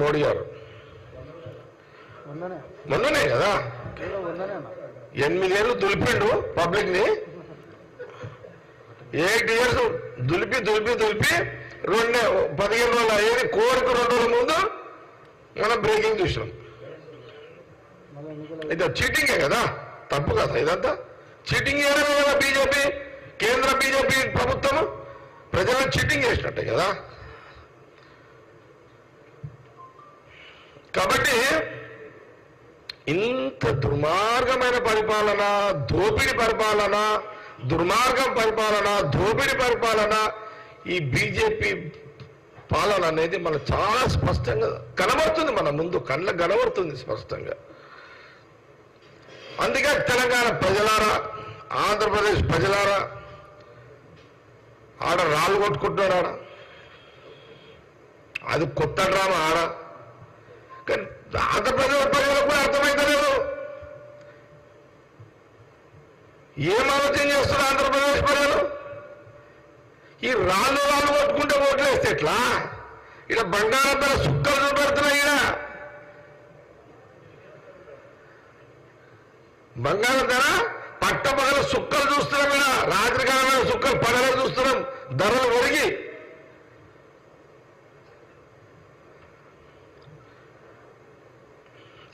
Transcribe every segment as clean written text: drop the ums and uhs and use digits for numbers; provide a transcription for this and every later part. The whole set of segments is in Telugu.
మోడీ గారు మొన్ననే కదా 8 ఏళ్ళు దులిపిండు పబ్లిక్ ని 8 years దులిపి 15 రోజులు అయ్యేది కోరిక 2 రోజుల ముందు మనం బ్రేకింగ్ చూసినాం. ఇది చీటింగే కదా, తప్పు కదా, ఇదంతా చీటింగ్ చేయడమే కదా. బీజేపీ కేంద్ర బీజేపీ ప్రభుత్వం ప్రజలను చీటింగ్ చేసినట్టే కదా. కాబట్టి ఇంత దుర్మార్గమైన పరిపాలన, దోపిడి పరిపాలన, దుర్మార్గం పరిపాలన, దోపిడి పరిపాలన, ఈ బీజేపీ పాలన అనేది మనకు చాలా స్పష్టంగా కనబడుతుంది, మన ముందు కళ్ళకు కనబడుతుంది స్పష్టంగా. అందుకే తెలంగాణ ప్రజలారా, ఆంధ్రప్రదేశ్ ప్రజలారా, ఆడ రాళ్ళు కొట్టుకుంటున్నారు. ఆడ అది కొత్త డ్రామా ఆడ. కానీ ఆంధ్రప్రదేశ్ ప్రజలకు కూడా అర్థమైతలేదు ఏం ఆలోచన చేస్తున్నారు ఆంధ్రప్రదేశ్ ప్రజలు. ఈ రాళ్ళు కొట్టుకుంటే ఓట్లు వేస్తే ఎట్లా? ఇక్కడ బంగారం ధర సుక్కలు చూపెడుతున్నాయి. ఇక్కడ బంగారం ధర పట్టపగల సుక్కలు చూస్తున్నాం. ఇక్కడ రాత్రికాలమైన సుక్కలు పగల చూస్తున్నాం, ధరలు ఒరిగి.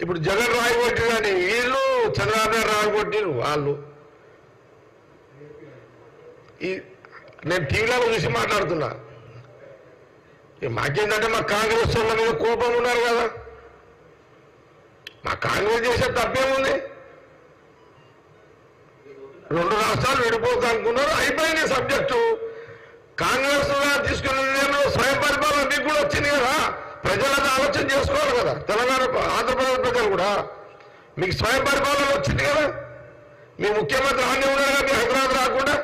ఇప్పుడు జగన్ రాయగొట్టి కానీ వీళ్ళు, చంద్రబాబు నాయుడు రాయగొట్టిరు వాళ్ళు. నేను టీవీలో చూసి మాట్లాడుతున్నా. మాకేంటంటే మా కాంగ్రెస్ వాళ్ళ మీద కోపం ఉన్నారు కదా. మా కాంగ్రెస్ చేసే తప్పేముంది? 2 రాష్ట్రాలు విడిపోతా అనుకున్నారు, అయిపోయింది సబ్జెక్టు. కాంగ్రెస్ తీసుకున్న నిర్ణయంలో స్వయం పరిపాలన మీకు కూడా వచ్చింది కదా. ప్రజలను ఆలోచన చేసుకోవాలి కదా. తెలంగాణ ఆంధ్రప్రదేశ్ ప్రజలు కూడా మీకు స్వయం పరిపాలన వచ్చింది కదా. మీ ముఖ్యమంత్రి హామీ ఉన్నారు కదా, మీ హైదరాబాద్ రాకుండా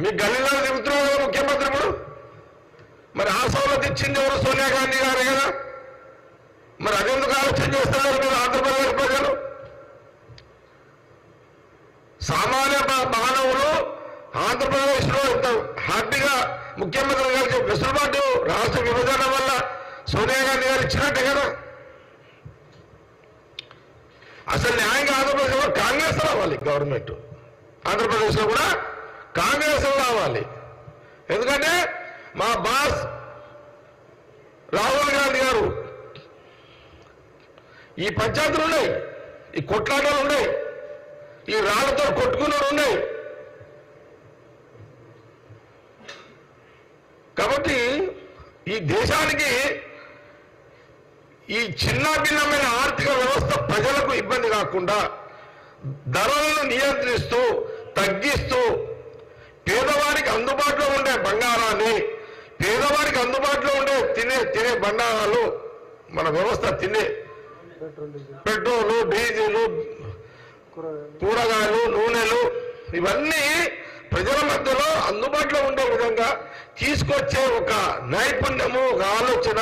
మీ గల్లీలో తిరుగుతున్నారు కదా ముఖ్యమంత్రి. ఇప్పుడు మరి ఆ సౌలభ్యం ఇచ్చింది ఎవరు? సోనియా గాంధీ గారు కదా. మరి అదెందుకు ఆలోచన చేస్తున్నారు మీరు ఆంధ్రప్రదేశ్ ప్రజలు? సామాన్య మానవులు ఆంధ్రప్రదేశ్ లో ఎంత హ్యాపీగా ముఖ్యమంత్రి గారికి వెసులుబాటు రాష్ట్ర విభజన వల్ల సోనియా గాంధీ గారు ఇచ్చినట్టే కదా. అసలు న్యాయంగా ఆంధ్రప్రదేశ్ లో కాంగ్రెస్ రావాలి గవర్నమెంట్. ఆంధ్రప్రదేశ్ లో కూడా కాంగ్రెస్ రావాలి. ఎందుకంటే మా బాస్ రాహుల్ గాంధీ గారు ఈ పంచాయతీలు ఉన్నాయి, ఈ కొట్లాటలు ఉన్నాయి, ఈ రాళ్లతో కొట్టుకున్నవి ఉన్నాయి. కాబట్టి ఈ దేశానికి ఈ చిన్న భిన్నమైన ఆర్థిక వ్యవస్థ ప్రజలకు ఇబ్బంది కాకుండా ధరలను నియంత్రిస్తూ, తగ్గిస్తూ, పేదవారికి అందుబాటులో ఉండే బంగారాన్ని, పేదవారికి అందుబాటులో ఉండే తినే బంగారాలు, మన వ్యవస్థ తినే పెట్రోలు, డీజిల్, కూరగాయలు, నూనెలు, ఇవన్నీ ప్రజల మధ్యలో అందుబాటులో ఉండే విధంగా తీసుకొచ్చే ఒక నైపుణ్యము, ఒక ఆలోచన